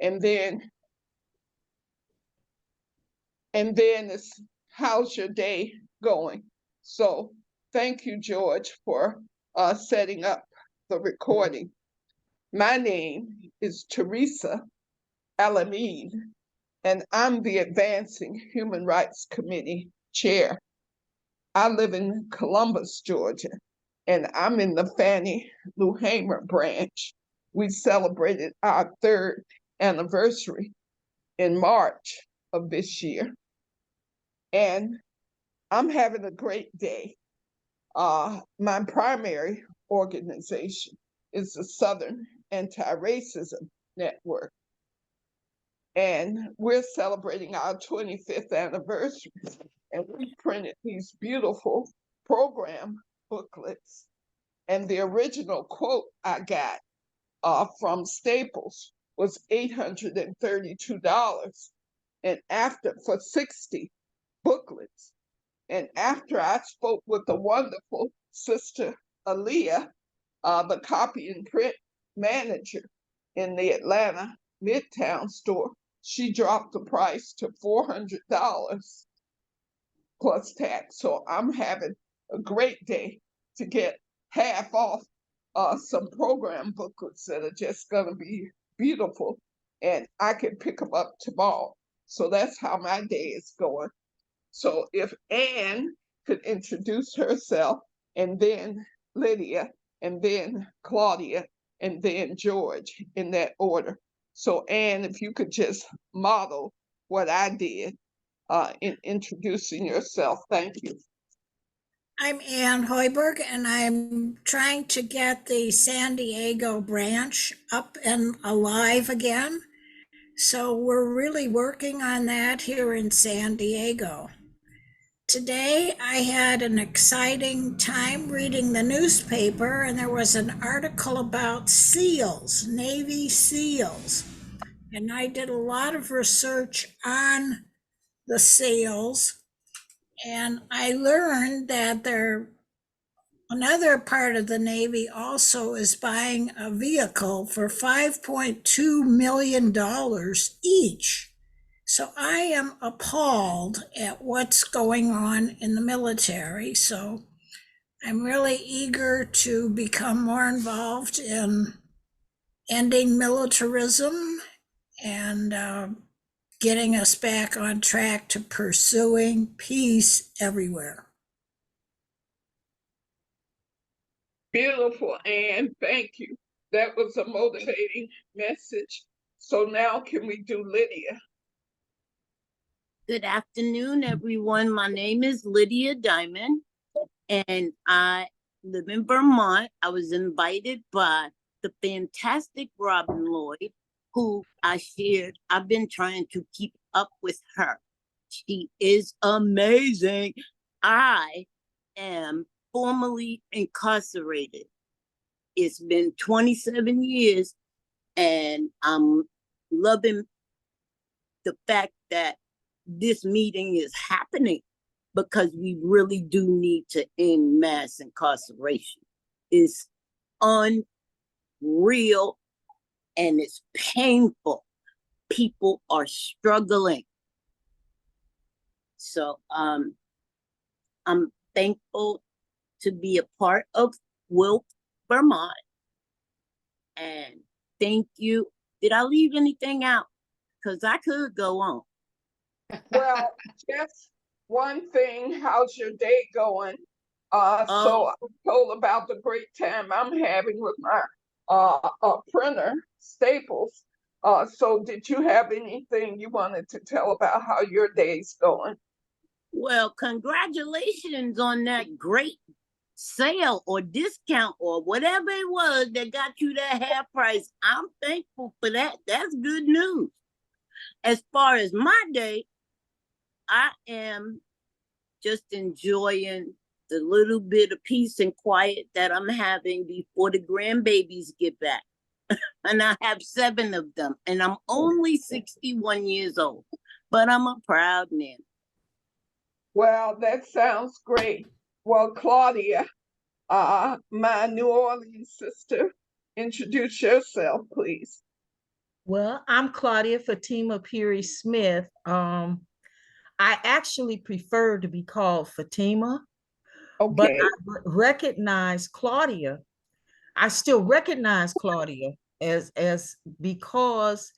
And then it's how's your day going? So thank you, George, for setting up the recording. My name is Teresa Alameen, and I'm the Advancing Human Rights Committee Chair. I live in Columbus, Georgia, and I'm in the Fannie Lou Hamer branch. We celebrated our 3rd anniversary in March of this year. And I'm having a great day. My primary organization is the Southern Anti-Racism Network. And we're celebrating our 25th anniversary. And we printed these beautiful program booklets. And the original quote I got from Staples was $832. And for 60 booklets. And after I spoke with the wonderful Sister Aaliyah, the copy and print manager in the Atlanta Midtown store, she dropped the price to $400 plus tax. So I'm having a great day to get half off some program booklets that are just going to be beautiful, and I can pick them up tomorrow. So that's how my day is going. So if Anne could introduce herself, and then Lydia, and then Claudia, and then George, in that order. So Anne, if you could just model what I did in introducing yourself. Thank you. I'm Ann Hoiberg, and I'm trying to get the San Diego branch up and alive again. So we're really working on that here in San Diego. Today, I had an exciting time reading the newspaper, and there was an article about seals, Navy SEALs. And I did a lot of research on the SEALs, and I learned that another part of the Navy also is buying a vehicle for $5.2 million each. So I am appalled at what's going on in the military. So I'm really eager to become more involved in ending militarism and getting us back on track to pursuing peace everywhere. Beautiful, Anne. Thank you. That was a motivating message. So now can we do Lydia? Good afternoon, everyone. My name is Lydia Diamond, and I live in Vermont. I was invited by the fantastic Robin Lloyd, who I've been trying to keep up with her. She is amazing. I am formerly incarcerated. It's been 27 years, and I'm loving the fact that this meeting is happening, because we really do need to end mass incarceration. It's unreal and it's painful. People are struggling. So I'm thankful to be a part of Wilk, Vermont. And thank you. Did I leave anything out? Because I could go on. Well, just one thing, how's your day going? So I'm told about the great time I'm having with my printer, Staples. So did you have anything you wanted to tell about how your day's going? Well, congratulations on that great sale or discount or whatever it was that got you that half price. I'm thankful for that. That's good news. As far as my day, I am just enjoying the little bit of peace and quiet that I'm having before the grandbabies get back. And I have 7 of them, and I'm only 61 years old, but I'm a proud man. Well, that sounds great. Well, Claudia, my New Orleans sister, introduce yourself, please. Well, I'm Claudia Fatima Peary Smith. I actually prefer to be called Fatima, but Okay. I recognize Claudia. I still recognize Claudia as because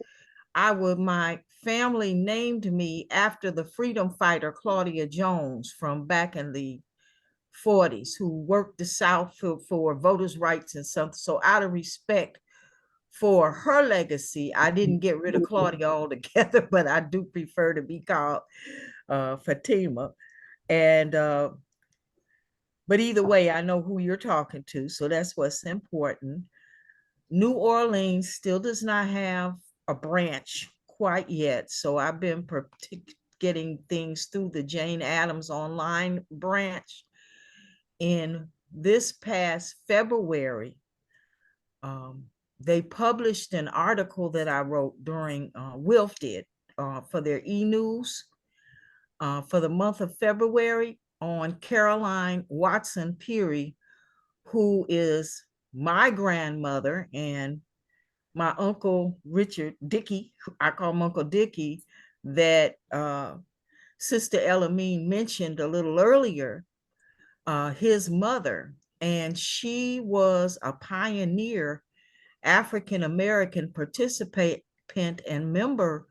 my family named me after the freedom fighter Claudia Jones from back in the 40s, who worked the South for voters' rights and something. So out of respect for her legacy, I didn't get rid of Claudia altogether, but I do prefer to be called Fatima. And but either way, I know who you're talking to, so that's what's important. New Orleans still does not have a branch quite yet, so I've been getting things through the Jane Addams online branch. In this past February, they published an article that I wrote during Wilf did for their e-news for the month of February on Caroline Watson Peary, who is my grandmother and my uncle Richard Dickey, I call him Uncle Dickey, that Sister Elamine mentioned a little earlier, his mother, and she was a pioneer African American participant and member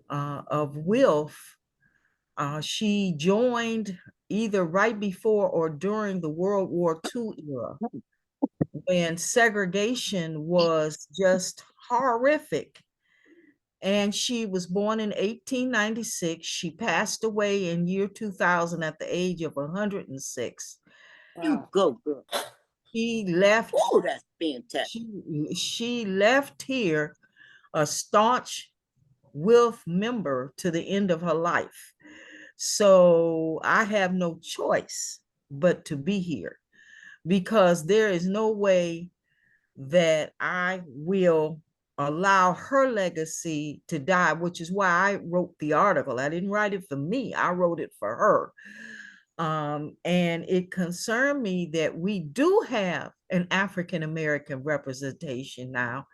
of WILF. She joined either right before or during the World War II era, when segregation was just horrific. And she was born in 1896. She passed away in year 2000 at the age of 106. You go, girl. She left. Oh, that's fantastic. She left here a staunch WILF member to the end of her life. So I have no choice but to be here, because there is no way that I will allow her legacy to die, which is why I wrote the article. I didn't write it for me, I wrote it for her. And it concerned me that we do have an African American representation now,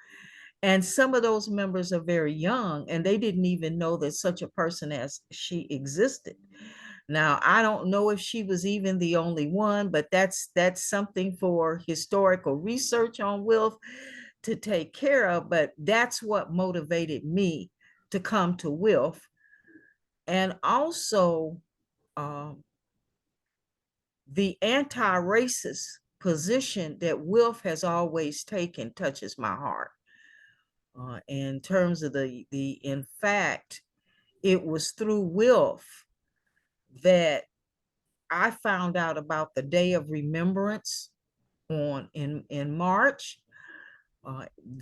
and some of those members are very young and they didn't even know that such a person as she existed. Now, I don't know if she was even the only one, but that's something for historical research on Wilf to take care of. But that's what motivated me to come to Wilf. And also, the anti-racist position that Wilf has always taken touches my heart. In terms of in fact, it was through Wilf that I found out about the Day of Remembrance in March.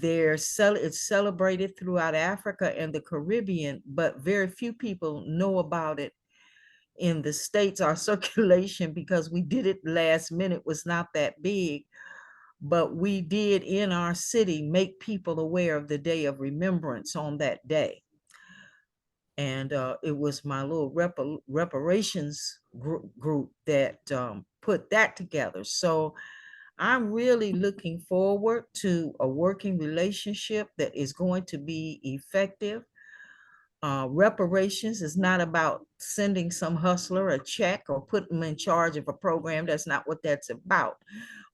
It's celebrated throughout Africa and the Caribbean, but very few people know about it in the States. Our circulation, because we did it last minute, was not that big, but we did in our city make people aware of the Day of Remembrance on that day. And it was my little reparations group that put that together. So I'm really looking forward to a working relationship that is going to be effective. Reparations is not about sending some hustler a check or putting them in charge of a program. That's not what that's about.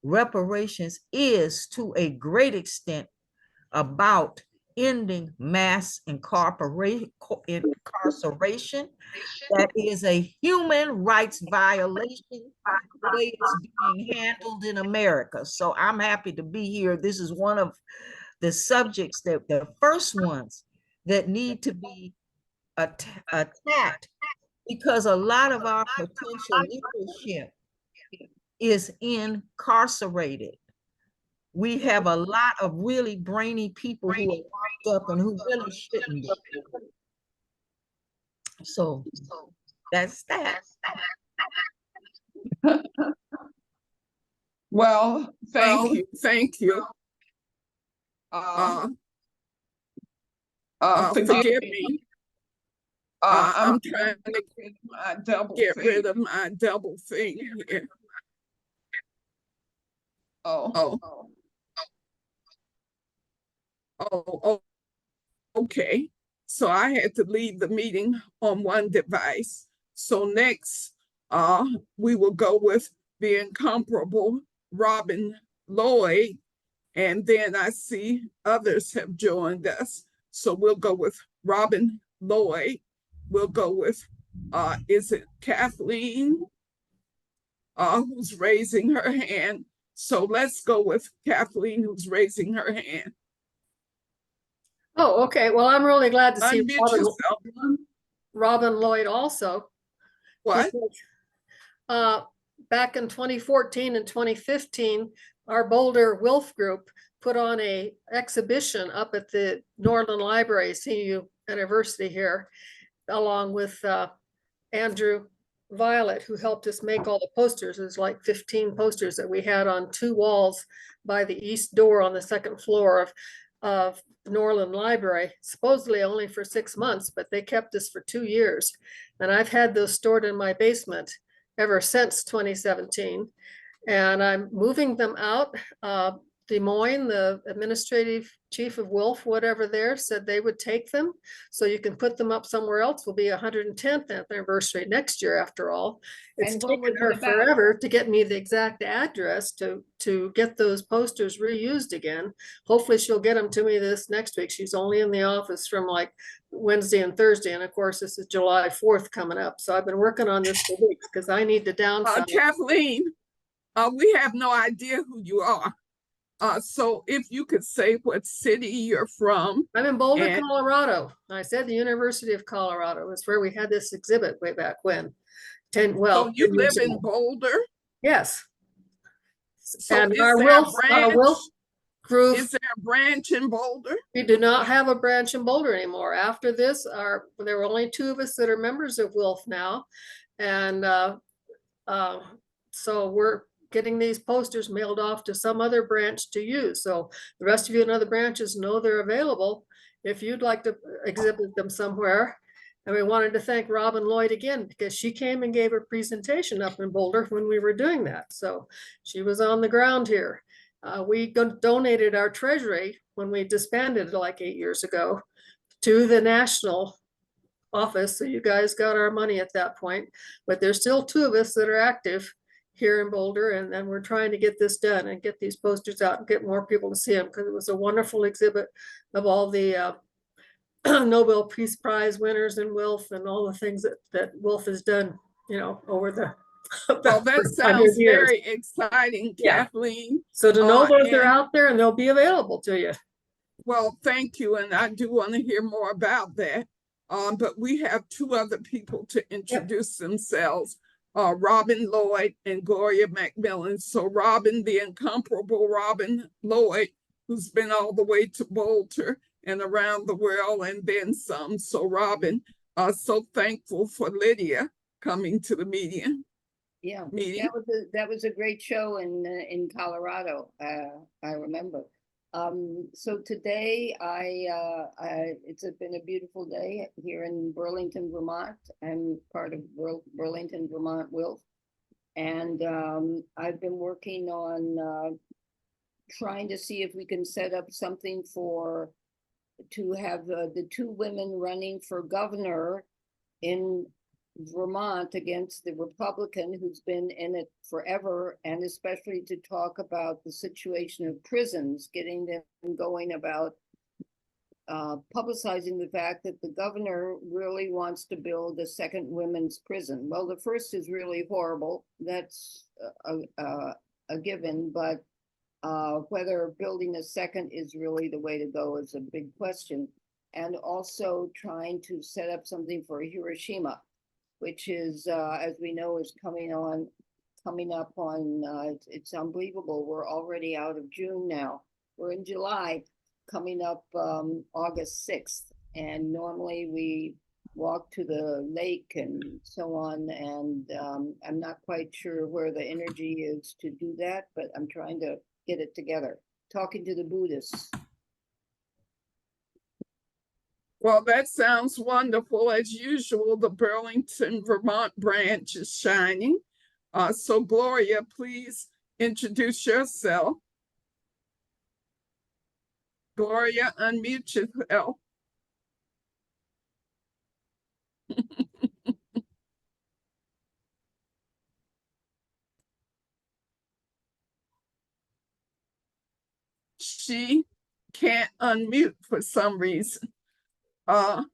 Reparations is, to a great extent, about ending mass incarceration. That is a human rights violation, the way it's being handled in America. So I'm happy to be here. This is one of the subjects that the first ones that need to be attacked, because a lot of our potential leadership is incarcerated. We have a lot of really brainy people who are locked up and who really shouldn't be. So that's that. Well, thank you. Thank you. Forgive me. I'm trying to get rid of my double thing here. Oh. Okay, so I had to leave the meeting on one device. So next, we will go with the incomparable Robin Lloyd. And then I see others have joined us. So we'll go with Robin Lloyd. We'll go with, is it Kathleen, who's raising her hand? So let's go with Kathleen, who's raising her hand. Oh, okay. Well, I'm really glad to see Unmute yourself. Robin Lloyd also. What? Because, back in 2014 and 2015, our Boulder Wilf group put on a exhibition up at the Norland Library, CU University here, along with Andrew Violet, who helped us make all the posters. There's like 15 posters that we had on 2 walls by the east door on the 2nd floor of Norland Library, supposedly only for 6 months, but they kept us for 2 years. And I've had those stored in my basement ever since 2017. And I'm moving them out. Des Moines, the administrative chief of Wilf, whatever there, said they would take them. So you can put them up somewhere else. Will be 110th anniversary next year, after all. It's And what was taken it her about? forever to get me the exact address to get those posters reused again. Hopefully she'll get them to me this next week. She's only in the office from like Wednesday and Thursday. And of course, this is July 4th coming up. So I've been working on this for weeks because I need to downsize. Kathleen, we have no idea who you are. So if you could say what city you're from. I'm in Boulder, and- Colorado. I said the University of Colorado is where we had this exhibit way back when. So 10 you 10 live years in ago. Boulder? Yes. So And is our there a Wilf branch? group, Is there a branch in Boulder? we do not have a branch in Boulder anymore. After this, there were only 2 of us that are members of Wilf now. And so we're getting these posters mailed off to some other branch to use. So the rest of you in other branches know they're available if you'd like to exhibit them somewhere. And we wanted to thank Robin Lloyd again because she came and gave a presentation up in Boulder when we were doing that. So she was on the ground here. We donated our treasury when we disbanded like 8 years ago to the national office. So you guys got our money at that point, but there's still 2 of us that are active here in Boulder. And then we're trying to get this done and get these posters out and get more people to see them, because it was a wonderful exhibit of all the Nobel Peace Prize winners in Wilf and all the things that Wilf has done, over the Well, that sounds very exciting, Yeah. Kathleen. So to know those are and- out there and they'll be available to you. Well, thank you. And I do want to hear more about that. But we have 2 other people to introduce themselves, Robin Lloyd and Gloria McMillan. So Robin, the incomparable Robin Lloyd, who's been all the way to Boulder and around the world and then some. So Robin, so thankful for Lydia coming to the meeting. Yeah, Meeting. that was a great show in Colorado. I remember. So today it's been a beautiful day here in Burlington, Vermont. I'm part of Burlington, Vermont Wilf. And I've been working on trying to see if we can set up something to have the 2 women running for governor in Vermont against the Republican who's been in it forever, and especially to talk about the situation of prisons, getting them going about publicizing the fact that the governor really wants to build a 2nd women's prison. Well, the first is really horrible. That's a given, but whether building a 2nd is really the way to go is a big question. And also trying to set up something for Hiroshima, which is, as we know, is coming up on, it's unbelievable. We're already out of June now. We're in July, coming up August 6th. And normally we walk to the lake and so on. And I'm not quite sure where the energy is to do that, but I'm trying to get it together. Talking to the Buddhists. Well, that sounds wonderful. As usual, the Burlington, Vermont branch is shining. So Gloria, please introduce yourself. Gloria, unmute yourself. she can't unmute for some reason. Well,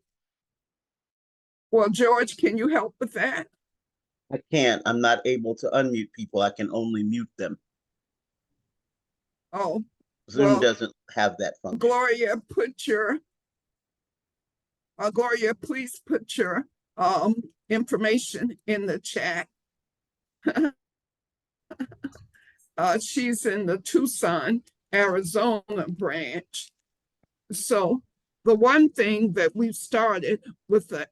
George, can you help with that? I can't. I'm not able to unmute people. I can only mute them. Oh, Zoom well, doesn't have that function. Gloria, Gloria, please put your information in the chat. She's in the Tucson, Arizona branch. So the one thing that we've started with the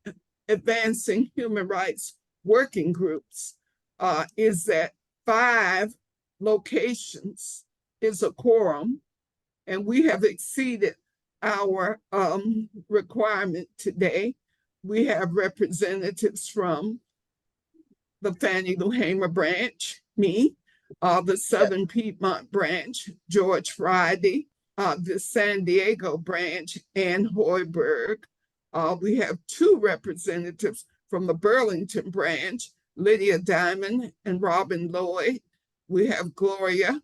Advancing Human Rights Working Groups is that 5 locations is a quorum, and we have exceeded our requirement today. We have representatives from the Fannie Lou Hamer branch, me, the Southern Piedmont branch, George Friday, the San Diego branch, Ann Hoiberg. We have 2 representatives from the Burlington branch, Lydia Diamond and Robin Lloyd. We have Gloria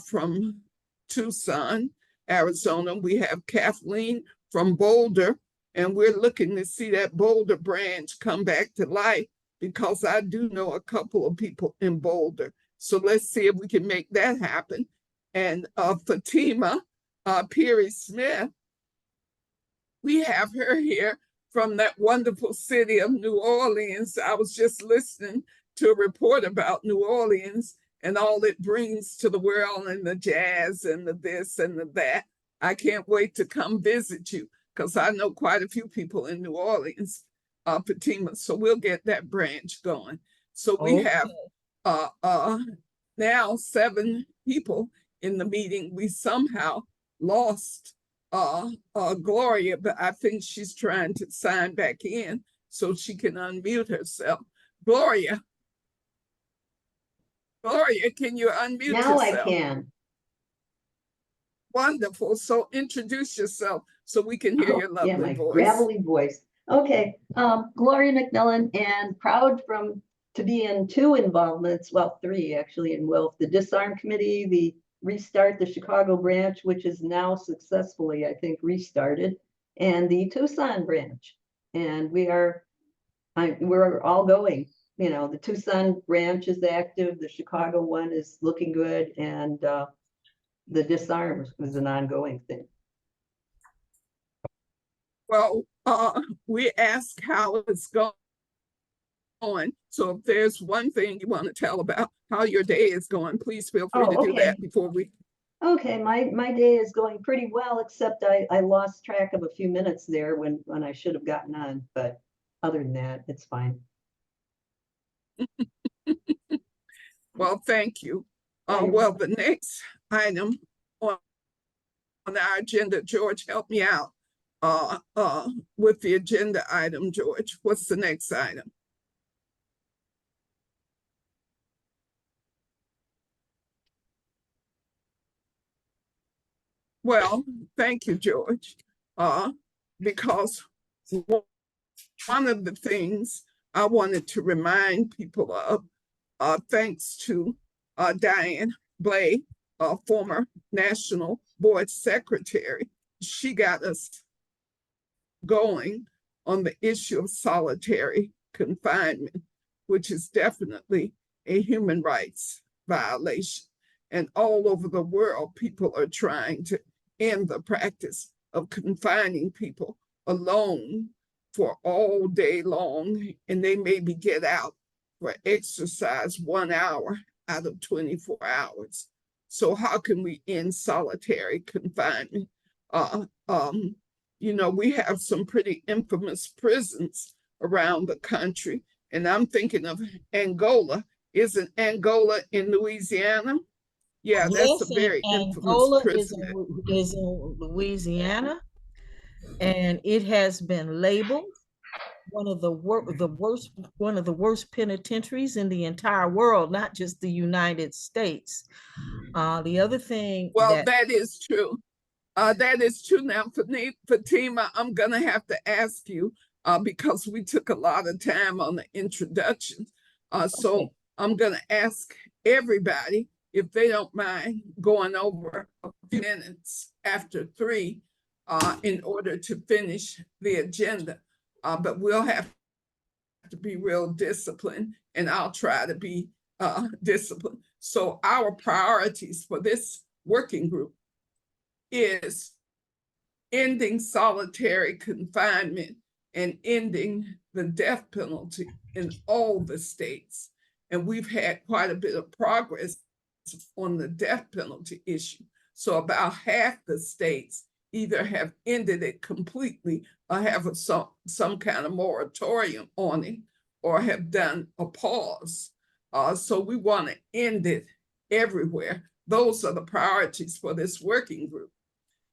from Tucson, Arizona. We have Kathleen from Boulder, and we're looking to see that Boulder branch come back to life, because I do know a couple of people in Boulder. So let's see if we can make that happen. And Fatima Peary Smith, we have her here from that wonderful city of New Orleans. I was just listening to a report about New Orleans and all it brings to the world, and the jazz and the this and the that. I can't wait to come visit you, because I know quite a few people in New Orleans, Fatima. So we'll get that branch going. So we have now 7 people in the meeting. We somehow lost Gloria, but I think she's trying to sign back in so she can unmute herself. Gloria, can you unmute Now yourself? I can. Wonderful. So introduce yourself so we can hear your Yeah, lovely my voice. gravelly voice. Okay, Gloria McMillan, and proud to be in 2 involvements, well, 3 actually in WILF, the Disarm Committee, the Restart the Chicago branch, which is now successfully, I think, restarted, and the Tucson branch. And we're all going. You know, the Tucson branch is active, the Chicago one is looking good, and the Disarm was an ongoing thing. Well, we ask how it's going. So if there's one thing you want to tell about how your day is going, please feel free to do that before we. Okay, my day is going pretty well, except I lost track of a few minutes there when I should have gotten on, but other than that, it's fine. Well, thank you. Well, the next item on our agenda, George, help me out with the agenda item, George. What's the next item? Well, thank you, George. Because one of the things I wanted to remind people of, thanks to Diane Blay, former National Board Secretary, she got us going on the issue of solitary confinement, which is definitely a human rights violation. And all over the world, people are trying to end the practice of confining people alone for all day long, and they maybe get out for exercise 1 hour out of 24 hours. So how can we end solitary confinement? You know, we have some pretty infamous prisons around the country, and I'm thinking of Angola. Isn't Angola in Louisiana? Yeah, that's a very infamous Angola prison. is in Louisiana, and it has been labeled one of the worst penitentiaries in the entire world, not just the United States. The other thing, well, that is true. That is true. Now, Fatima, I'm going to have to ask you because we took a lot of time on the introduction. So I'm going to ask everybody if they don't mind going over a few minutes after 3 in order to finish the agenda. But we'll have to be real disciplined, and I'll try to be disciplined. So our priorities for this working group is ending solitary confinement and ending the death penalty in all the states. And we've had quite a bit of progress on the death penalty issue. So about half the states either have ended it completely or have some kind of moratorium on it or have done a pause. So we want to end it everywhere. Those are the priorities for this working group.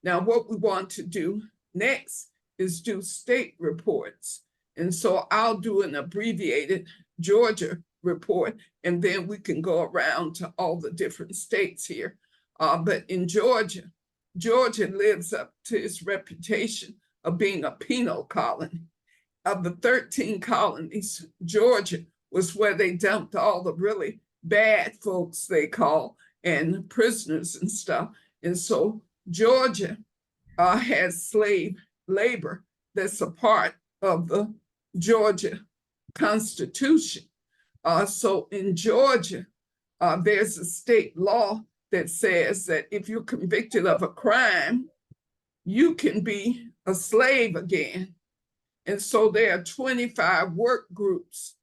Now, what we want to do next is do state reports. And so I'll do an abbreviated Georgia report, and then we can go around to all the different states here. But in Georgia, Georgia lives up to its reputation of being a penal colony. Of the 13 colonies, Georgia was where they dumped all the really bad folks, they call, and prisoners and stuff. And so Georgia has slave labor that's a part of the Georgia Constitution. So in Georgia, there's a state law that says that if you're convicted of a crime, you can be a slave again. And so there are 25 work groups,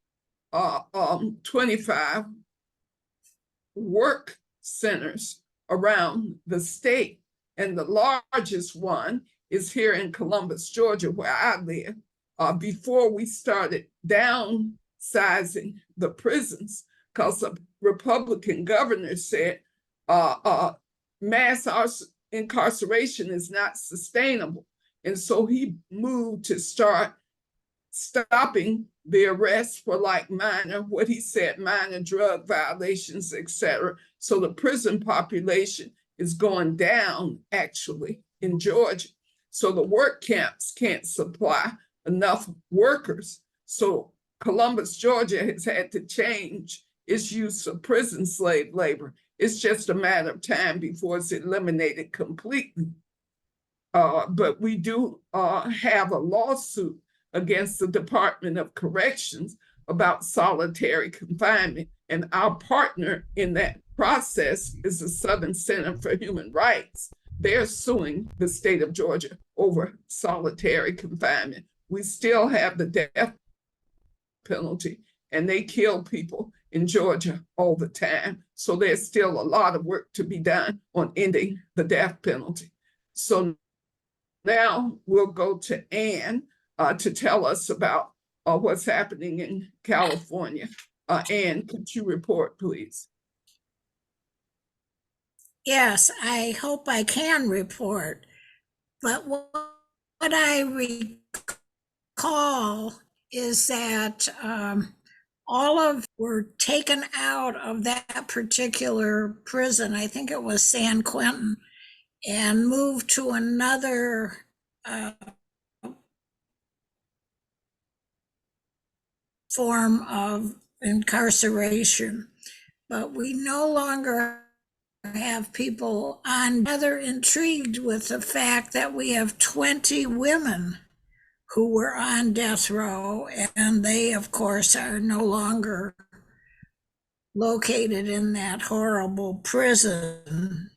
25 work centers around the state. And the largest one is here in Columbus, Georgia, where I live. Before we started downsizing the prisons, because the Republican governor said mass incarceration is not sustainable. And so he moved to start stopping the arrests for like minor drug violations, etc. So the prison population is going down actually in Georgia. So the work camps can't supply enough workers. So Columbus, Georgia has had to change its use of prison slave labor. It's just a matter of time before it's eliminated completely. But we do have a lawsuit against the Department of Corrections about solitary confinement. And our partner in that process is the Southern Center for Human Rights. They're suing the state of Georgia over solitary confinement. We still have the death penalty, and they kill people in Georgia all the time. So there's still a lot of work to be done on ending the death penalty. So now we'll go to Ann to tell us about what's happening in California. Ann, could you report, please? Yes, I hope I can report. But what I recall is that all of were taken out of that particular prison. I think it was San Quentin, and moved to another form of incarceration. But we no longer have people on. Rather intrigued with the fact that we have 20 women who were on death row, and they, of course, are no longer located in that horrible prison.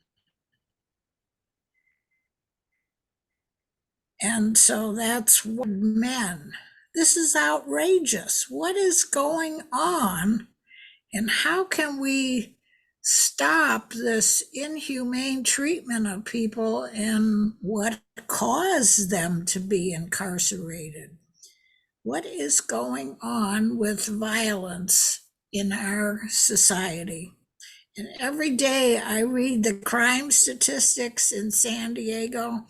And so that's what men. This is outrageous. What is going on? And how can we stop this inhumane treatment of people and what caused them to be incarcerated? What is going on with violence in our society? And every day I read the crime statistics in San Diego,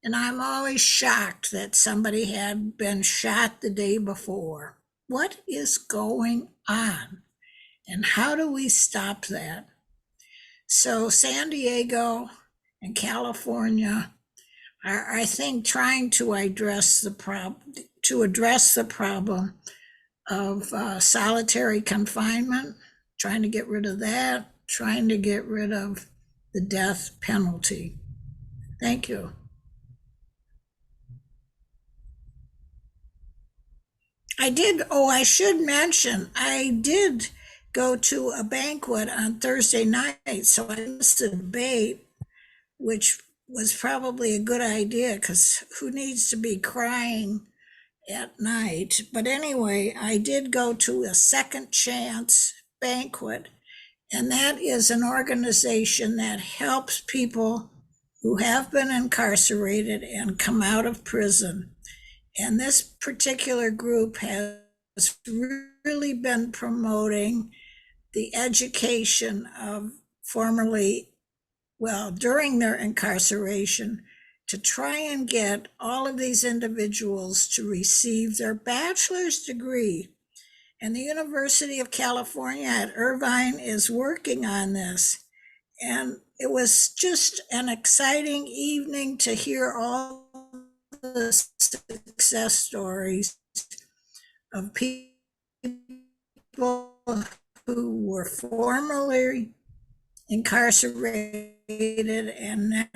and I'm always shocked that somebody had been shot the day before. What is going on? And how do we stop that? So San Diego and California are, I think, trying to address the problem of solitary confinement, trying to get rid of that, trying to get rid of the death penalty. Thank you. I should mention, I did go to a banquet on Thursday night, so I missed the debate, which was probably a good idea because who needs to be crying at night? But anyway, I did go to a Second Chance banquet, and that is an organization that helps people who have been incarcerated and come out of prison. And this particular group has really been promoting the education of during their incarceration, to try and get all of these individuals to receive their bachelor's degree. And the University of California at Irvine is working on this. And it was just an exciting evening to hear all the success stories of people who were formerly incarcerated and now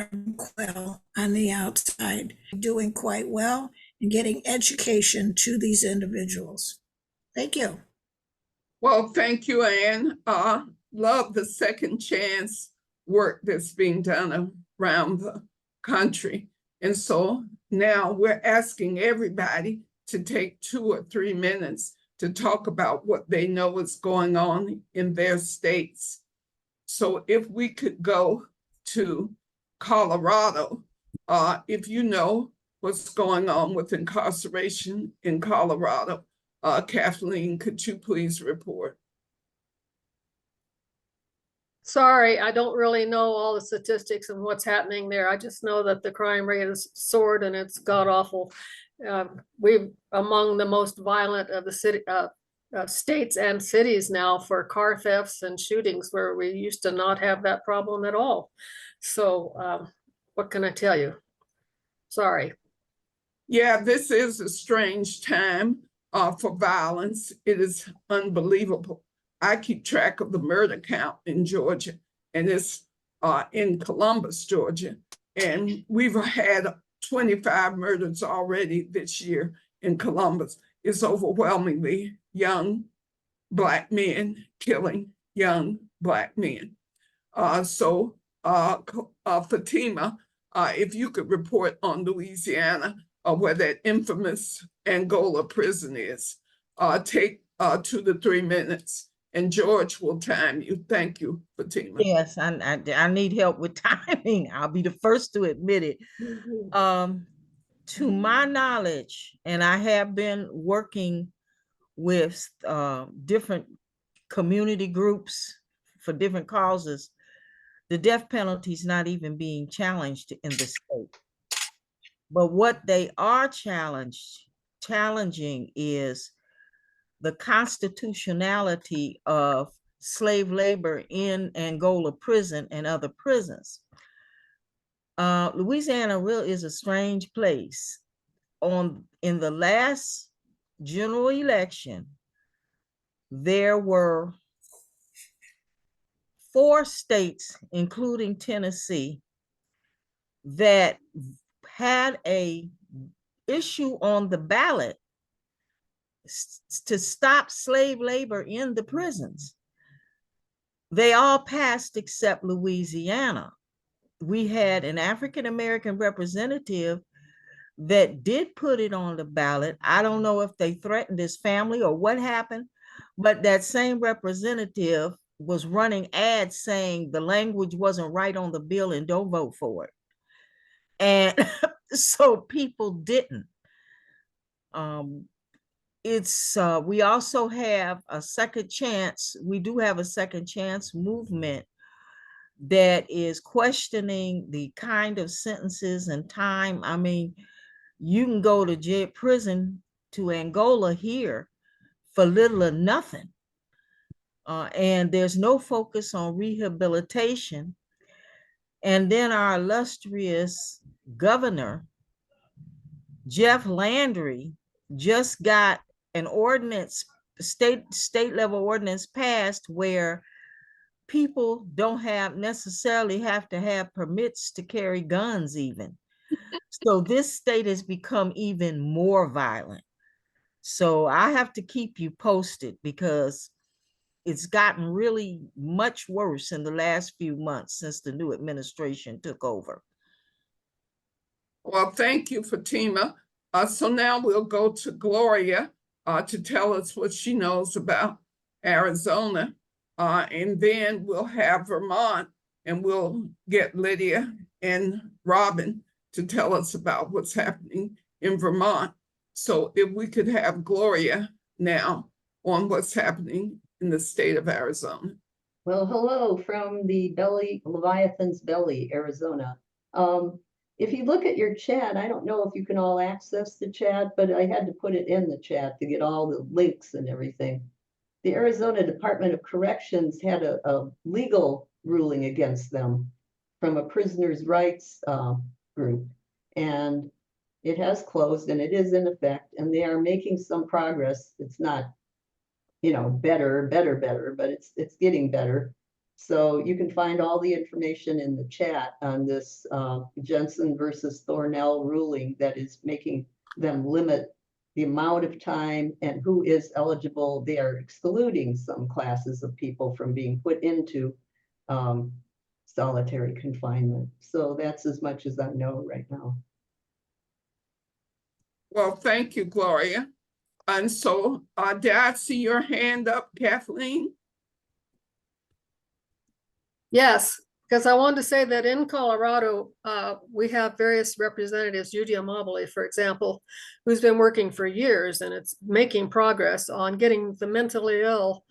well on the outside, doing quite well and getting education to these individuals. Thank you. Well, thank you, Anne. Love the Second Chance work that's being done around the country. And so now we're asking everybody to take 2 or 3 minutes to talk about what they know is going on in their states. So if we could go to Colorado, if you know what's going on with incarceration in Colorado, Kathleen, could you please report? Sorry, I don't really know all the statistics and what's happening there. I just know that the crime rate has soared and it's god awful. We're among the most violent of the city, states and cities now for car thefts and shootings, where we used to not have that problem at all. So what can I tell you? Sorry. Yeah, this is a strange time for violence. It is unbelievable. I keep track of the murder count in Georgia, and it's in Columbus, Georgia. And we've had 25 murders already this year in Columbus. It's overwhelmingly young Black men killing young Black men. Fatima, if you could report on Louisiana, where that infamous Angola prison is, take 2 to 3 minutes, and George will time you. Thank you, Fatima. Yes, I need help with timing. I'll be the first to admit it. To my knowledge, and I have been working with different community groups for different causes, the death penalty is not even being challenged in the state. But what they are challenging is the constitutionality of slave labor in Angola prison and other prisons. Louisiana really is a strange place. In the last general election, there were 4 states, including Tennessee, that had a issue on the ballot to stop slave labor in the prisons. They all passed except Louisiana. We had an African-American representative that did put it on the ballot. I don't know if they threatened his family or what happened, but that same representative was running ads saying the language wasn't right on the bill and don't vote for it. And so people didn't. We also have a second chance. We do have a second chance movement that is questioning the kind of sentences and time. I mean, you can go to prison to Angola here for little or nothing. And there's no focus on rehabilitation. And then our illustrious governor, Jeff Landry, just got an ordinance, state level ordinance passed where people don't necessarily have to have permits to carry guns even. So this state has become even more violent. So I have to keep you posted because it's gotten really much worse in the last few months since the new administration took over. Well, thank you, Fatima. So now we'll go to Gloria to tell us what she knows about Arizona. And then we'll have Vermont, and we'll get Lydia and Robin to tell us about what's happening in Vermont. So if we could have Gloria now on what's happening in the state of Arizona. Well, hello from the belly, Leviathan's belly, Arizona. If you look at your chat, I don't know if you can all access the chat, but I had to put it in the chat to get all the links and everything. The Arizona Department of Corrections had a legal ruling against them from a prisoners' rights group. And it has closed and it is in effect, and they are making some progress. It's not, better, but it's getting better. So you can find all the information in the chat on this Jensen versus Thornell ruling that is making them limit the amount of time and who is eligible. They are excluding some classes of people from being put into solitary confinement. So that's as much as I know right now. Well, thank you, Gloria. And so, did I see your hand up, Kathleen? Yes, because I wanted to say that in Colorado, we have various representatives, Judy Amabile, for example, who's been working for years, and it's making progress on getting the mentally ill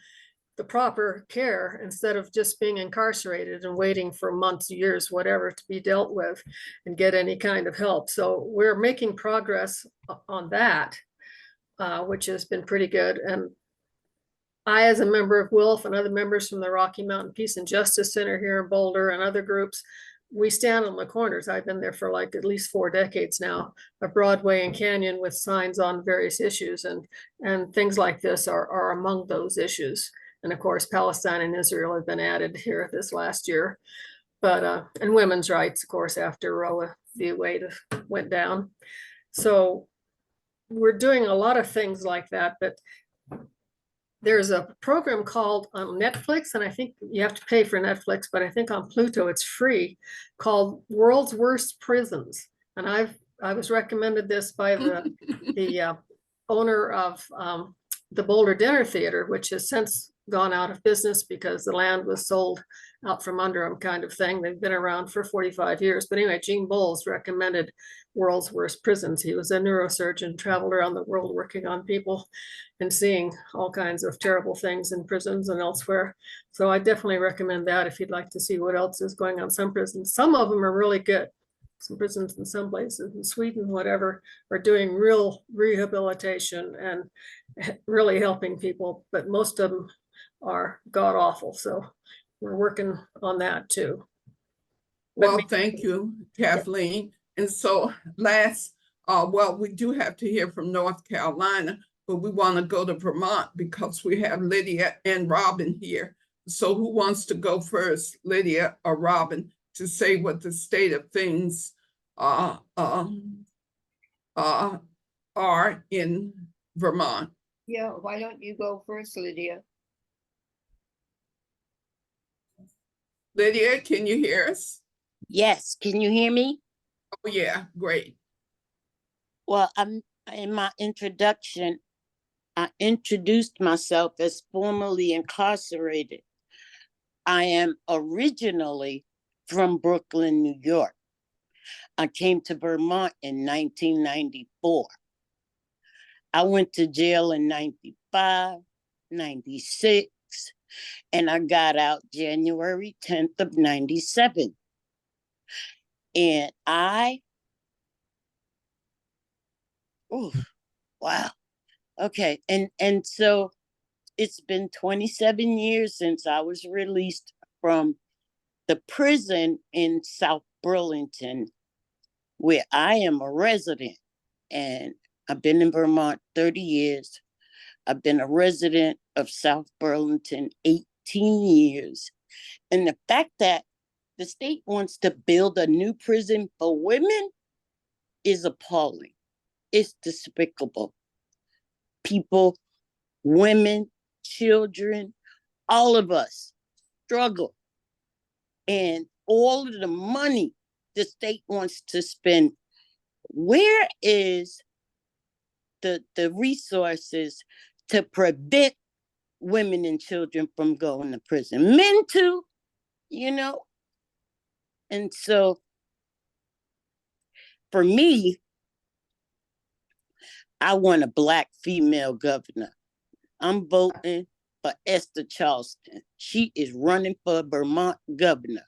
the proper care instead of just being incarcerated and waiting for months, years, whatever, to be dealt with and get any kind of help. So we're making progress on that, which has been pretty good. And I, as a member of WILF and other members from the Rocky Mountain Peace and Justice Center here in Boulder and other groups, we stand on the corners. I've been there for like at least 4 decades now, of Broadway and Canyon with signs on various issues, and things like this are among those issues. And of course, Palestine and Israel have been added here this last year. But and women's rights, of course, after Roe v. Wade went down. So we're doing a lot of things like that. But there's a program called on Netflix, and I think you have to pay for Netflix, but I think on Pluto it's free, called World's Worst Prisons. And I was recommended this by the owner of the Boulder Dinner Theater, which has since gone out of business because the land was sold out from under them, kind of thing. They've been around for 45 years. But anyway, Gene Bowles recommended World's Worst Prisons. He was a neurosurgeon, traveled around the world working on people and seeing all kinds of terrible things in prisons and elsewhere. So I definitely recommend that if you'd like to see what else is going on. Some prisons, some of them are really good. Some prisons in some places in Sweden, whatever, are doing real rehabilitation and really helping people, but most of them are god awful. So we're working on that too. Well, thank you, Kathleen. And so last, well, we do have to hear from North Carolina, but we want to go to Vermont because we have Lydia and Robin here. So who wants to go first, Lydia or Robin, to say what the state of things are in Vermont? Yeah, why don't you go first, Lydia? Lydia, can you hear us? Yes, can you hear me? Oh, yeah, great. Well, in my introduction, I introduced myself as formerly incarcerated. I am originally from Brooklyn, New York. I came to Vermont in 1994. I went to jail in 95, 96, and I got out January 10th of 97. And oh, wow. Okay. And so it's been 27 years since I was released from the prison in South Burlington, where I am a resident. And I've been in Vermont 30 years. I've been a resident of South Burlington 18 years. And the fact that the state wants to build a new prison for women is appalling. It's despicable. People, women, children, all of us struggle. And all of the money the state wants to spend, where is the resources to prevent women and children from going to prison? Men too, you know? And so for me, I want a Black female governor. I'm voting for Esther Charleston. She is running for Vermont governor.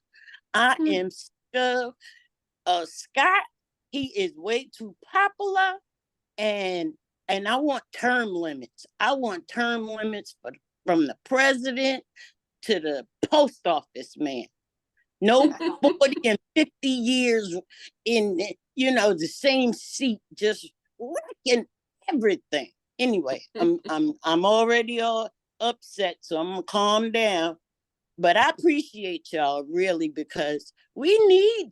I am sure Scott, he is way too popular, and I want term limits. I want term limits from the president to the post office man. No 40 and 50 years in, the same seat, just wrecking everything. Anyway, I'm already all upset, so I'm gonna calm down. But I appreciate y'all really, because we need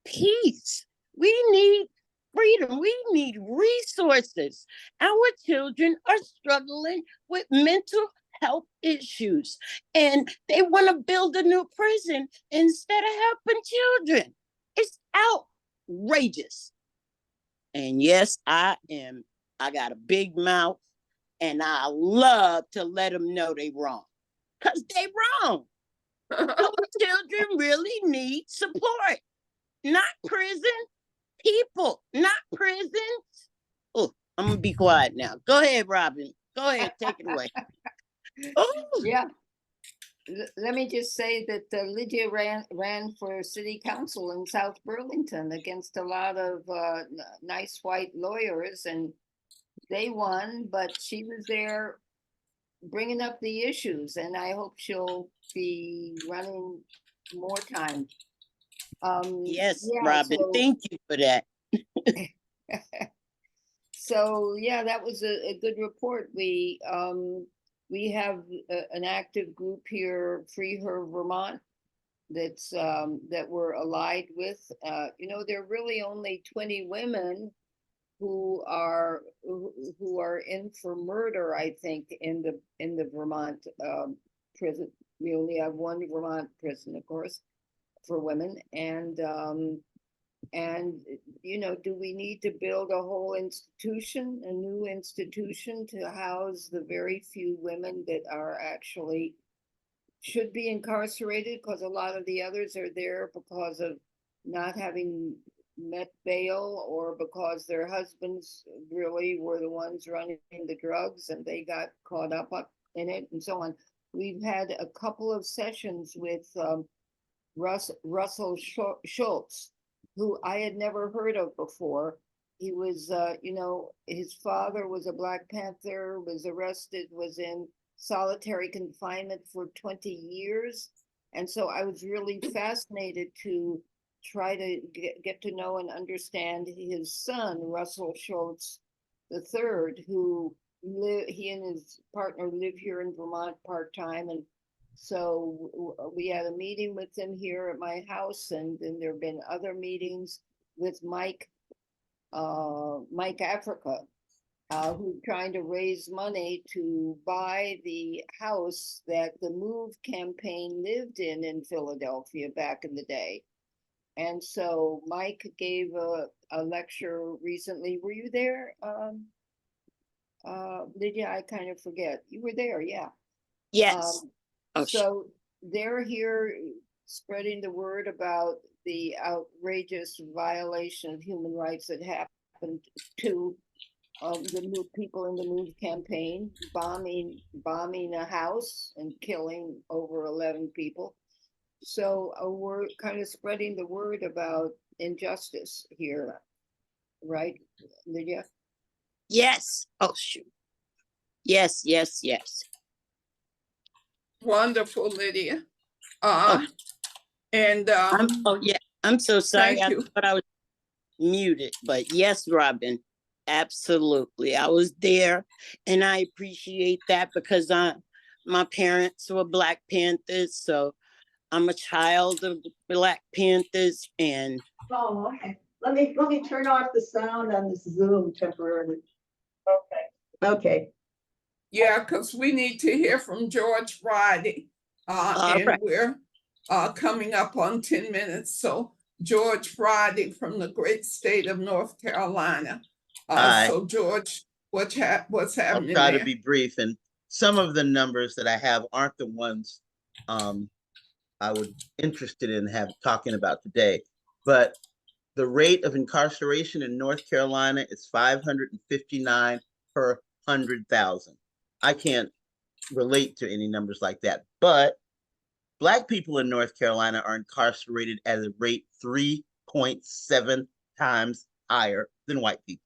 peace. We need freedom. We need resources. Our children are struggling with mental health issues, and they want to build a new prison instead of helping children. It's outrageous. And yes, I got a big mouth, and I love to let them know they wrong, because they wrong. Our children really need support, not prison. People, not prisons. Oh, I'm gonna be quiet now. Go ahead, Robin. Go ahead, take it away. Oh, Yeah. Let me just say that Lydia ran for city council in South Burlington against a lot of nice white lawyers, and they won, but she was there bringing up the issues, and I hope she'll be running more time. yes, Yeah, Robin. Thank you for that. So yeah, that was a good report. We have an active group here, Free Her Vermont, that's that we're allied with. There are really only 20 women who are in for murder, I think, in the Vermont prison. We only have one Vermont prison, of course, for women, and do we need to build a whole institution, a new institution to house the very few women that are actually should be incarcerated, because a lot of the others are there because of not having met bail, or because their husbands really were the ones running the drugs and they got caught up in it, and so on. We've had a couple of sessions with Russell Schultz, who I had never heard of before. He was, his father was a Black Panther, was arrested, was in solitary confinement for 20 years. And so I was really fascinated to try to get to know and understand his son, Russell Schultz III, who he and his partner live here in Vermont part-time. And so we had a meeting with him here at my house, and then there have been other meetings with Mike Africa, who's trying to raise money to buy the house that the MOVE campaign lived in Philadelphia back in the day. And so Mike gave a lecture recently. Were you there, Lydia? I kind of forget. You were there, yeah. Yes. So they're here spreading the word about the outrageous violation of human rights that happened to the people in the MOVE campaign, bombing a house and killing over 11 people. So we're kind of spreading the word about injustice here, right, Lydia? Yes. Oh, shoot. Yes, yes, yes. Wonderful, Lydia. Oh. And I'm so sorry. Thank I you. thought I was muted, but yes, Robin, absolutely. I was there, and I appreciate that, because my parents were Black Panthers, so I'm a child of the Black Panthers, and Oh, okay. Let me turn off the sound on this Zoom temporarily. Okay. Yeah, because we need to hear from George Friday. all And right. we're coming up on 10 minutes. So George Friday from the great state of North Carolina. Hi. So George, what's I'll happening try there? to be brief, and some of the numbers that I have aren't the ones I was interested in talking about today. But the rate of incarceration in North Carolina is 559 per 100,000. I can't relate to any numbers like that, but Black people in North Carolina are incarcerated at a rate 3.7 times higher than white people.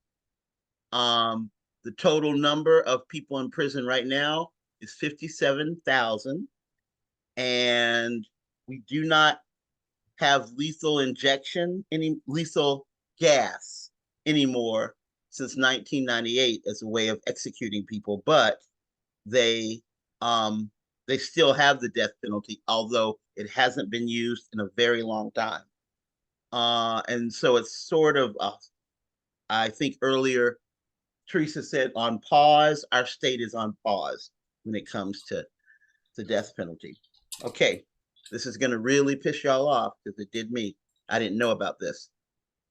The total number of people in prison right now is 57,000, and we do not have lethal gas anymore since 1998 as a way of executing people, but they still have the death penalty, although it hasn't been used in a very long time. And so it's sort of, I think earlier, Teresa said on pause. Our state is on pause when it comes to the death penalty. Okay, this is going to really piss y'all off because it did me. I didn't know about this.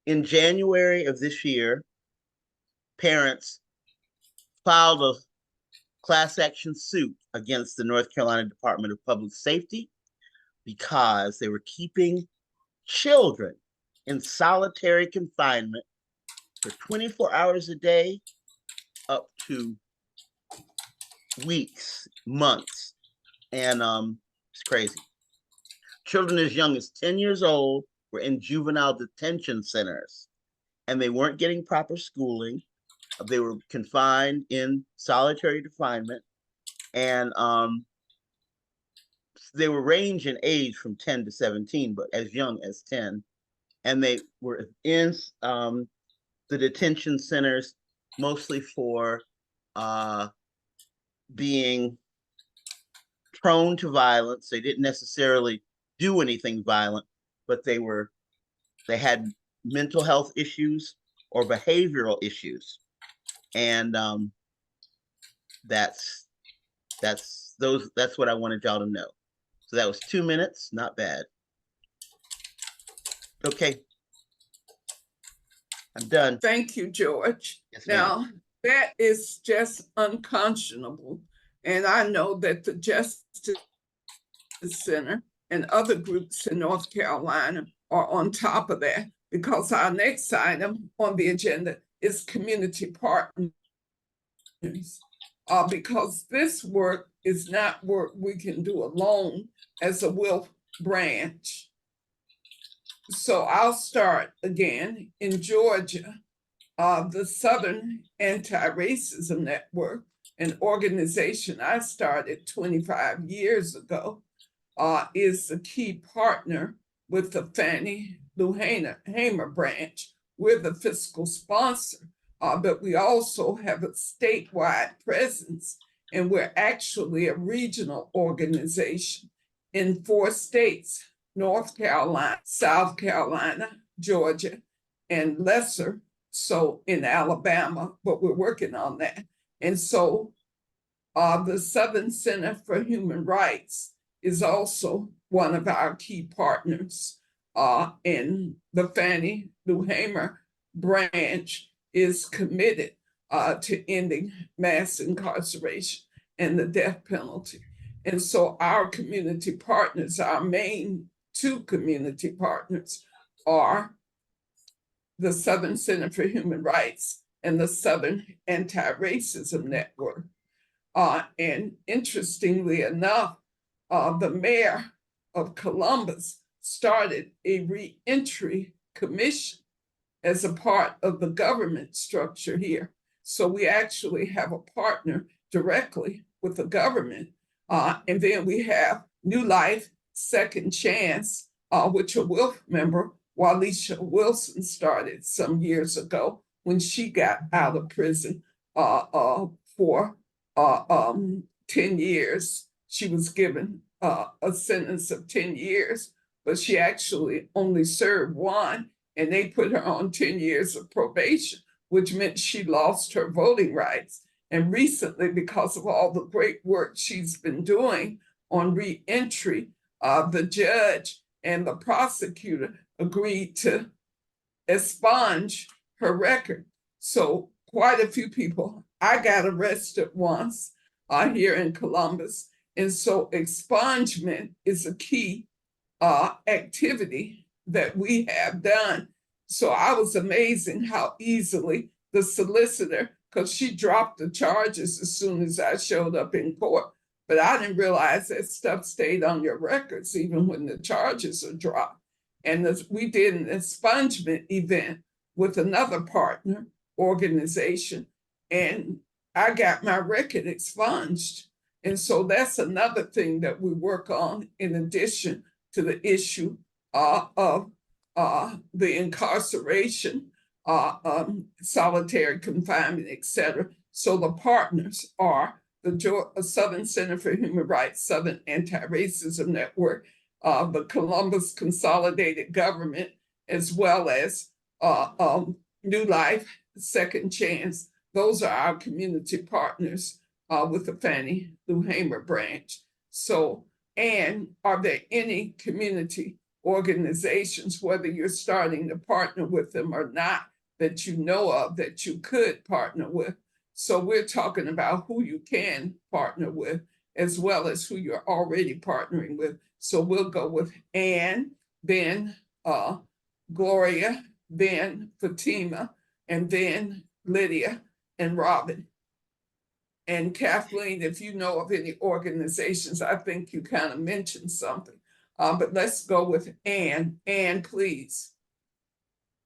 In January of this year, parents filed a class action suit against the North Carolina Department of Public Safety because they were keeping children in solitary confinement for 24 hours a day up to weeks, months, and it's crazy. Children as young as 10 years old were in juvenile detention centers, and they weren't getting proper schooling. They were confined in solitary confinement, and they were range in age from 10 to 17, but as young as 10. And they were in the detention centers mostly for being prone to violence. They didn't necessarily do anything violent, but they had mental health issues or behavioral issues. And that's what I wanted y'all to know. So that was 2 minutes, not bad. Okay. I'm done. Thank you, George. Yes, ma'am. Now, that is just unconscionable. And I know that the Justice Center and other groups in North Carolina are on top of that, because our next item on the agenda is community partners. Because this work is not work we can do alone as a WILF branch. So I'll start again in Georgia. The Southern Anti-Racism Network, an organization I started 25 years ago, is a key partner with the Fannie Lou Hamer branch. We're the fiscal sponsor, but we also have a statewide presence, and we're actually a regional organization in 4 states: North Carolina, South Carolina, Georgia, and lesser so in Alabama, but we're working on that. And so the Southern Center for Human Rights is also one of our key partners. And the Fannie Lou Hamer branch is committed to ending mass incarceration and the death penalty. And so our community partners, our main 2 community partners, are the Southern Center for Human Rights and the Southern Anti-Racism Network. And interestingly enough, the mayor of Columbus started a reentry commission as a part of the government structure here. So we actually have a partner directly with the government. And then we have New Life, Second Chance, which a WILF member, Walisha Wilson, started some years ago when she got out of prison for 10 years. She was given a sentence of 10 years, but she actually only served one, and they put her on 10 years of probation, which meant she lost her voting rights. And recently, because of all the great work she's been doing on reentry, the judge and the prosecutor agreed to expunge her record. So quite a few people. I got arrested once here in Columbus, and so expungement is a key activity that we have done. So I was amazing how easily the solicitor, because she dropped the charges as soon as I showed up in court, but I didn't realize that stuff stayed on your records even when the charges are dropped. And we did an expungement event with another partner organization, and I got my record expunged. And so that's another thing that we work on in addition to the issue of the incarceration, solitary confinement, etc. So the partners are the Southern Center for Human Rights, Southern Anti-Racism Network, the Columbus Consolidated Government, as well as New Life, Second Chance. Those are our community partners with the Fannie Lou Hamer branch. So, and are there any community organizations, whether you're starting to partner with them or not, that you know of that you could partner with? So we're talking about who you can partner with as well as who you're already partnering with. So we'll go with Anne, then Gloria, then Fatima, and then Lydia and Robin. And Kathleen, if you know of any organizations, I think you kind of mentioned something. But let's go with Anne. Anne, please.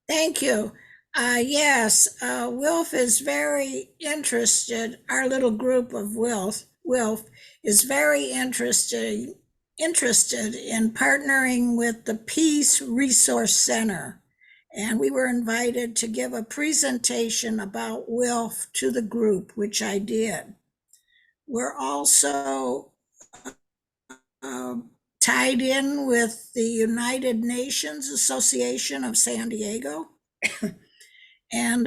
Thank you. Yes, Wilf is very interested. Our little group of Wilf is very interested in partnering with the Peace Resource Center. And we were invited to give a presentation about Wilf to the group, which I did. We're also tied in with the United Nations Association of San Diego. And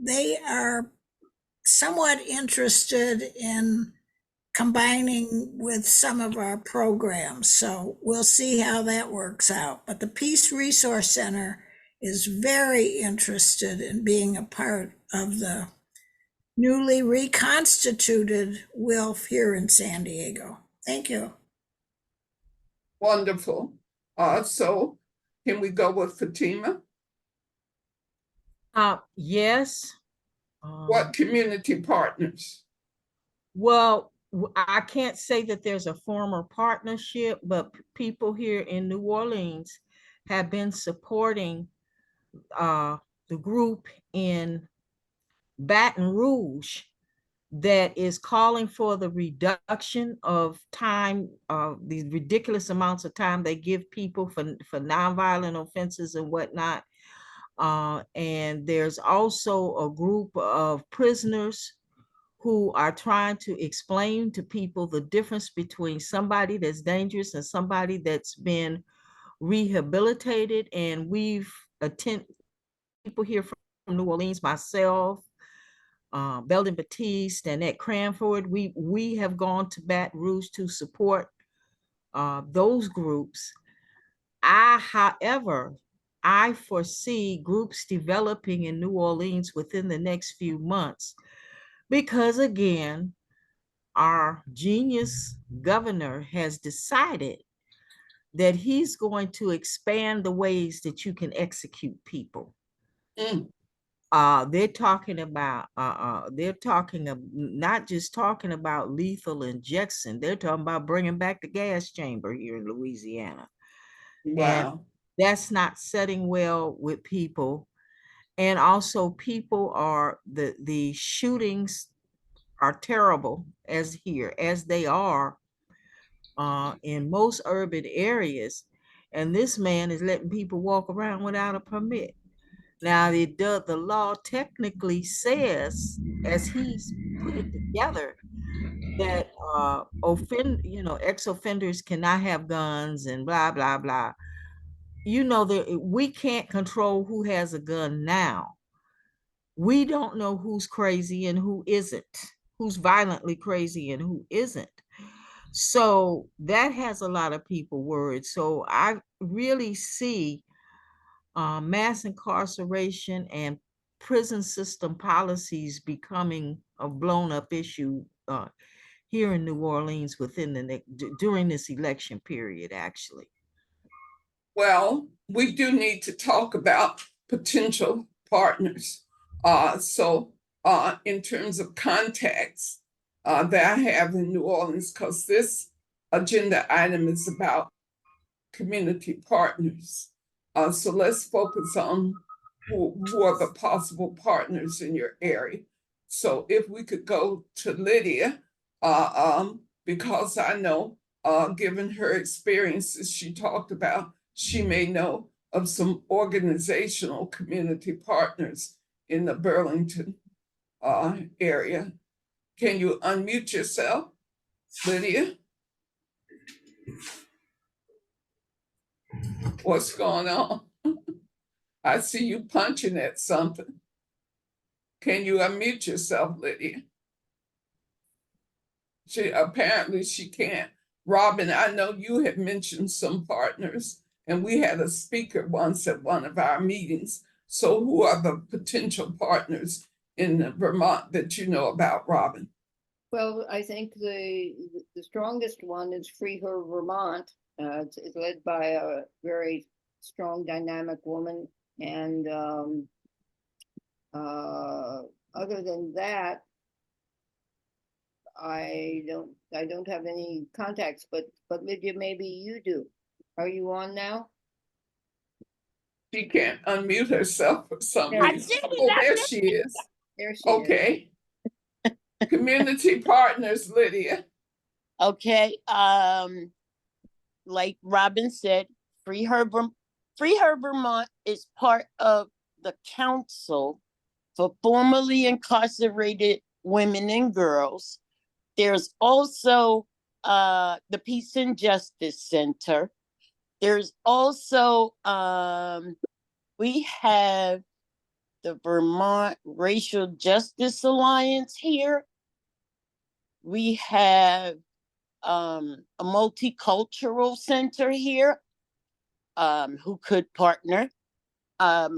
they are somewhat interested in combining with some of our programs. So we'll see how that works out. But the Peace Resource Center is very interested in being a part of the newly reconstituted WILF here in San Diego. Thank you. Wonderful. So can we go with Fatima? Yes. What community partners? Well, I can't say that there's a formal partnership, but people here in New Orleans have been supporting the group in Baton Rouge that is calling for the reduction of time, these ridiculous amounts of time they give people for nonviolent offenses and whatnot. And there's also a group of prisoners who are trying to explain to people the difference between somebody that's dangerous and somebody that's been rehabilitated. And we've attended people here from New Orleans, myself, Belden Batiste, and at Cranford. We have gone to Baton Rouge to support those groups. However, I foresee groups developing in New Orleans within the next few months, because again, our genius governor has decided that he's going to expand the ways that you can execute people. They're talking about not just talking about lethal injection, they're talking about bringing back the gas chamber here in Louisiana. Wow. And that's not setting well with people. And also people are, the shootings are terrible as they are in most urban areas. And this man is letting people walk around without a permit. Now, the law technically says, as he's put it together, that ex-offenders cannot have guns and blah blah blah. That we can't control who has a gun now. We don't know who's crazy and who isn't, who's violently crazy and who isn't. So that has a lot of people worried. So I really see mass incarceration and prison system policies becoming a blown up issue here in New Orleans during this election period, actually. Well, we do need to talk about potential partners. In terms of contacts that I have in New Orleans, because this agenda item is about community partners. So let's focus on who are the possible partners in your area. So if we could go to Lydia, because I know, given her experiences she talked about, she may know of some organizational community partners in the Burlington area. Can you unmute yourself, Lydia? What's going on? I see you punching at something. Can you unmute yourself, Lydia? Apparently she can't. Robin, I know you had mentioned some partners, and we had a speaker once at one of our meetings. So who are the potential partners in Vermont that you know about, Robin? Well, I think the strongest one is Free Her Vermont. It's led by a very strong, dynamic woman. And other than that, I don't have any contacts, but Lydia, maybe you do. Are you on now? She can't unmute herself for some There reason. Oh, there she is. There she is. Okay. Community partners, Lydia. Okay. Like Robin said, Free Her Vermont is part of the Council for Formerly Incarcerated Women and Girls. There's also the Peace and Justice Center. There's also we have the Vermont Racial Justice Alliance here. We have a multicultural center here who could partner. That's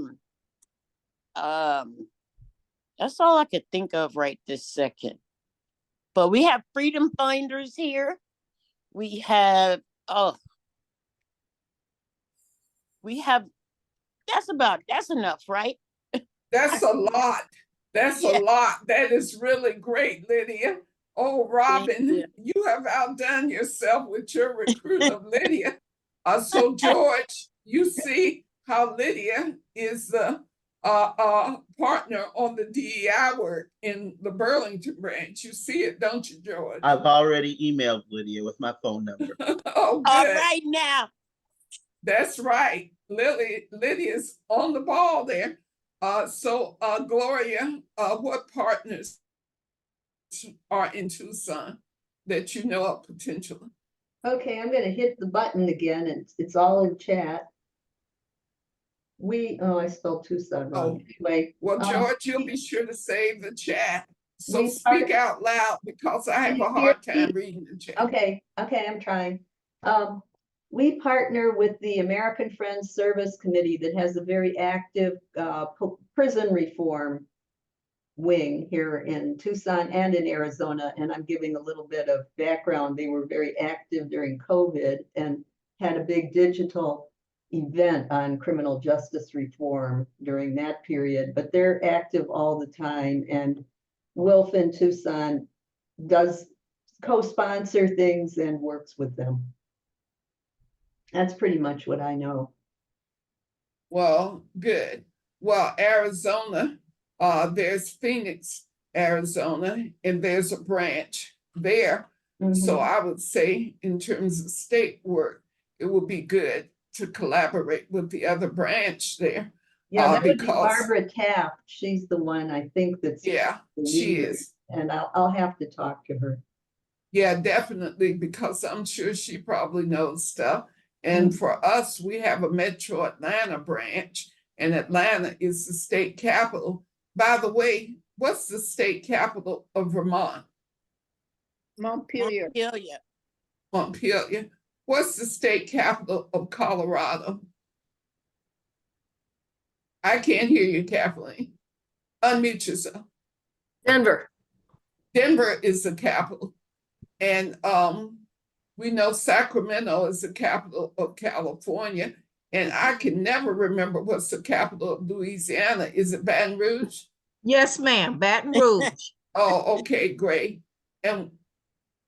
all I could think of right this second. But we have Freedom Finders here. We have that's enough, right? That's a lot. That's a lot. That is really great, Lydia. Oh, Robin, you have outdone yourself with your recruit of Lydia. So George, you see how Lydia is the partner on the DEI work in the Burlington branch. You see it, don't you, George? I've already emailed Lydia with my phone number. Oh, good. All right now. That's right. Lydia's on the ball there. Gloria, what partners are in Tucson that you know of potentially? Okay, I'm gonna hit the button again, and it's all in chat. I spelled Tucson wrong. Anyway. Well, George, you'll be sure to save the chat. So We speak out loud because I have a hard time reading the chat. Okay, I'm trying. We partner with the American Friends Service Committee that has a very active prison reform wing here in Tucson and in Arizona. And I'm giving a little bit of background. They were very active during COVID and had a big digital event on criminal justice reform during that period, but they're active all the time. And Wilf in Tucson does co-sponsor things and works with them. That's pretty much what I know. Well, good. Well, Arizona, there's Phoenix, Arizona, and there's a branch there. So I would say in terms of state work, it would be good to collaborate with the other branch there. Yeah, that would be Barbara Taft. She's the one I think that's she is. And I'll have to talk to her. Yeah, definitely, because I'm sure she probably knows stuff. And for us, we have a Metro Atlanta branch, and Atlanta is the state capital. By the way, what's the state capital of Vermont? Montpelier. Montpelier. Montpelier. What's the state capital of Colorado? I can't hear you, Kathleen. Unmute yourself. Denver. Denver is the capital. And we know Sacramento is the capital of California. And I can never remember what's the capital of Louisiana. Is it Baton Rouge? Yes, ma'am. Baton Rouge. Oh, okay, great. And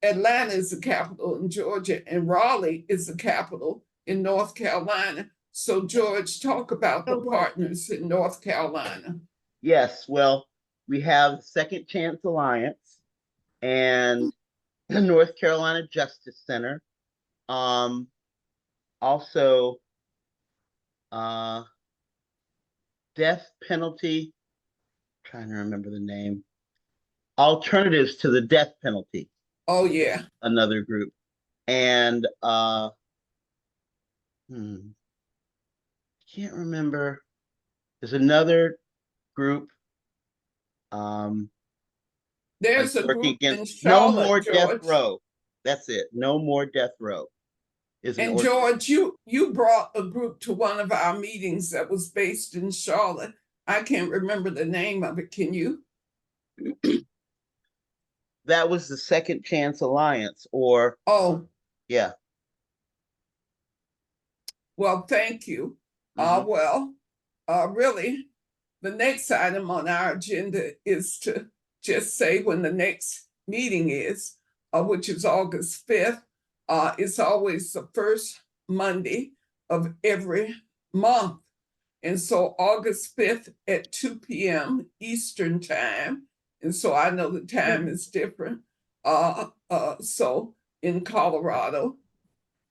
Atlanta is the capital in Georgia, and Raleigh is the capital in North Carolina. So, George, talk about the partners in North Carolina. Yes, well, we have the Second Chance Alliance and the North Carolina Justice Center. Also, death penalty, trying to remember the name, Alternatives to the Death Penalty. Oh, yeah. Another group. And can't remember. There's another group. There's a group in No Charlotte, More George. Death Row. That's it. No More Death Row. And George, you brought a group to one of our meetings that was based in Charlotte. I can't remember the name of it. Can you? That was the Second Chance Alliance, or Oh, yeah. well, thank you. Really, the next item on our agenda is to just say when the next meeting is, which is August 5th. It's always the first Monday of every month. And so August 5th at 2 p.m. Eastern time. And so I know the time is different. So in Colorado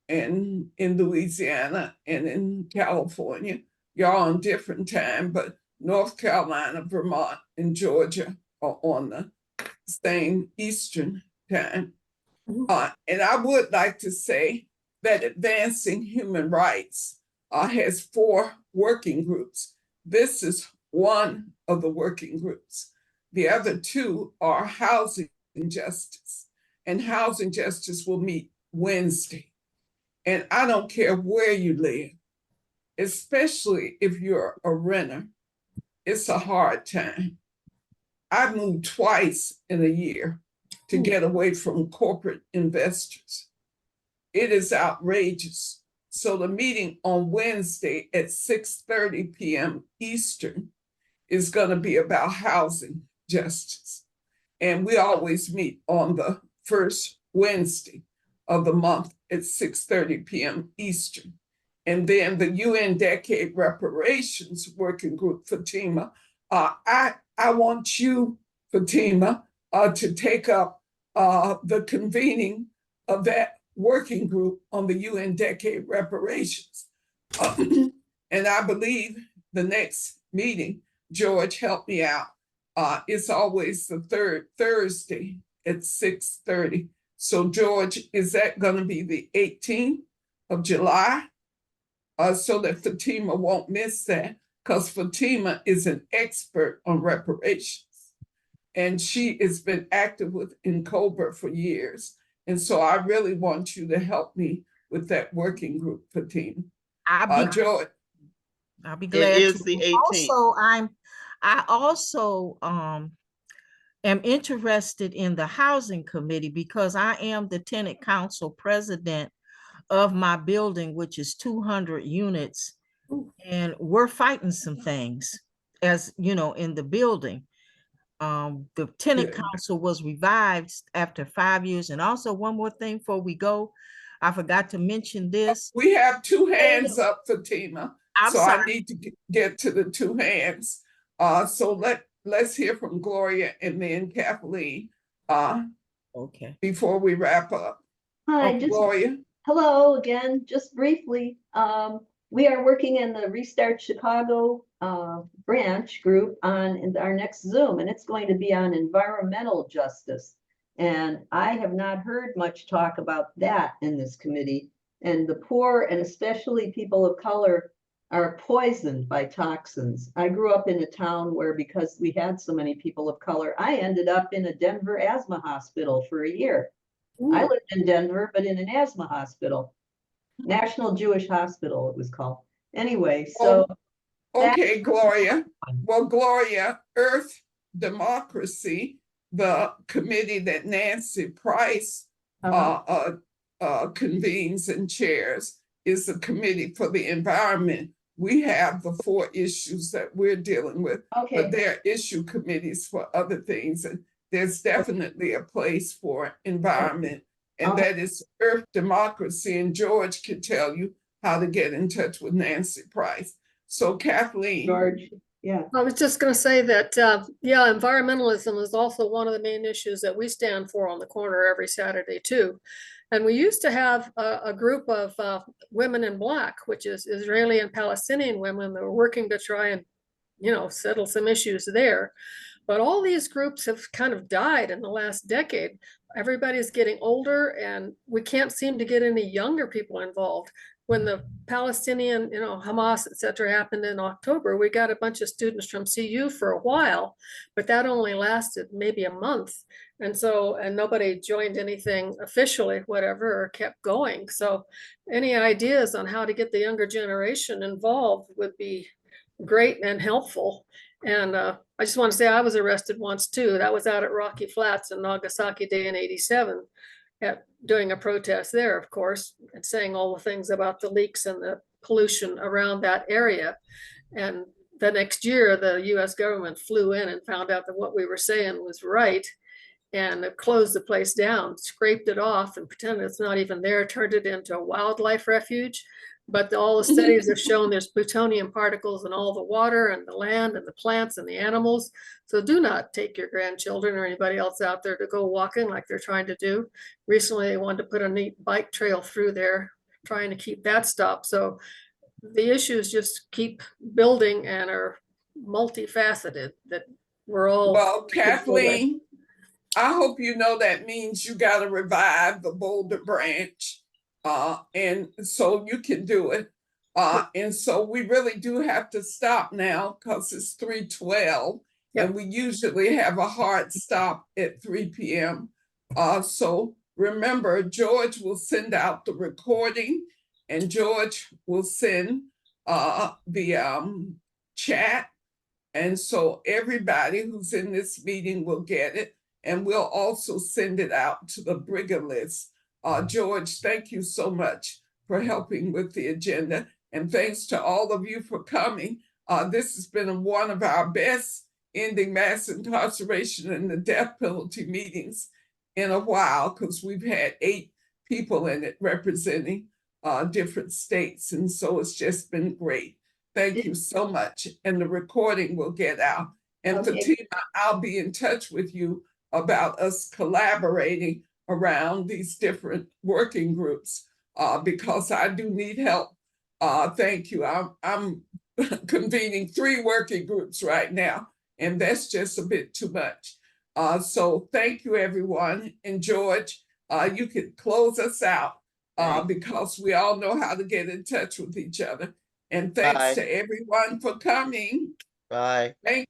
and in Louisiana and in California, you're on different time, but North Carolina, Vermont, and Georgia are on the same Eastern time. And I would like to say that Advancing Human Rights has 4 working groups. This is one of the working groups. The other 2 are Housing Justice, and Housing Justice will meet Wednesday. And I don't care where you live, especially if you're a renter, it's a hard time. I moved twice in a year to get away from corporate investors. It is outrageous. So the meeting on Wednesday at 6:30 p.m. Eastern is going to be about housing justice. And we always meet on the first Wednesday of the month at 6:30 p.m. Eastern. And then the UN Decade Reparations Working Group, Fatima, I want you, Fatima, to take up the convening of that working group on the UN Decade Reparations. And I believe the next meeting, George, help me out. It's always the third Thursday at 6:30. So George, is that going to be the 18th of July? So that Fatima won't miss that, because Fatima is an expert on reparations. And she has been active with NCOBRA for years. And so I really want you to help me with that working group, Fatima. George. I'll be glad it is to. The 18th. Also, I also am interested in the housing committee because I am the tenant council president of my building, which is 200 units. And we're fighting some things, as you know, in the building. The tenant council was revived after 5 years. And also one more thing before we go, I forgot to mention this. We have 2 hands up, Fatima. I'm sorry. I need to get to the 2 hands. So let's hear from Gloria and then Kathleen. Okay. Before we wrap up. Hi, Gloria. Hello again, just briefly. We are working in the Restart Chicago branch group on our next Zoom, and it's going to be on environmental justice. And I have not heard much talk about that in this committee. And the poor, and especially people of color, are poisoned by toxins. I grew up in a town where, because we had so many people of color, I ended up in a Denver asthma hospital for a year. I lived in Denver, but in an asthma hospital. National Jewish Hospital, it was called. Anyway, so Okay, Gloria. Well, Gloria, Earth Democracy, the committee that Nancy Price convenes and chairs, is the committee for the environment. We have the 4 issues that we're dealing with, but there are issue committees for other things, and there's definitely a place for environment, and that is Earth Democracy, and George can tell you how to get in touch with Nancy Price. So Kathleen. George, yeah. I was just going to say that, yeah, environmentalism is also one of the main issues that we stand for on the corner every Saturday too. And we used to have a group of women in black, which is Israeli and Palestinian women that were working to try and, settle some issues there. But all these groups have kind of died in the last decade. Everybody's getting older and we can't seem to get any younger people involved. When the Palestinian, Hamas, et cetera, happened in October, we got a bunch of students from CU for a while, but that only lasted maybe a month. And nobody joined anything officially, whatever, or kept going. So any ideas on how to get the younger generation involved would be great and helpful. And I just want to say I was arrested once too. That was out at Rocky Flats in Nagasaki Day in '87. Doing a protest there, of course, and saying all the things about the leaks and the pollution around that area. And the next year, the US government flew in and found out that what we were saying was right and closed the place down, scraped it off and pretended it's not even there, turned it into a wildlife refuge. But all the studies have shown there's plutonium particles in all the water and the land and the plants and the animals. So do not take your grandchildren or anybody else out there to go walking like they're trying to do. Recently, they wanted to put a neat bike trail through there, trying to keep that stopped. So the issues just keep building and are multifaceted that we're all. Well, Kathleen, I hope you know that means you got to revive the Boulder branch. And so you can do it. And so we really do have to stop now because it's 3:12. Yep. And we usually have a hard stop at 3 p.m. So remember, George will send out the recording and George will send the chat. And so everybody who's in this meeting will get it. And we'll also send it out to the Brigger list. George, thank you so much for helping with the agenda. And thanks to all of you for coming. This has been one of our best ending mass incarceration and the death penalty meetings in a while, because we've had 8 people in it representing different states. And so it's just been great. Thank you so much. And the recording will get out. And Fatima, I'll be in touch with you about us collaborating around these different working groups because I do need help. Thank you. I'm convening 3 working groups right now, and that's just a bit too much. So thank you, everyone. And George, you can close us out because we all know how to get in touch with each other. And thanks to everyone for coming. Bye. Thank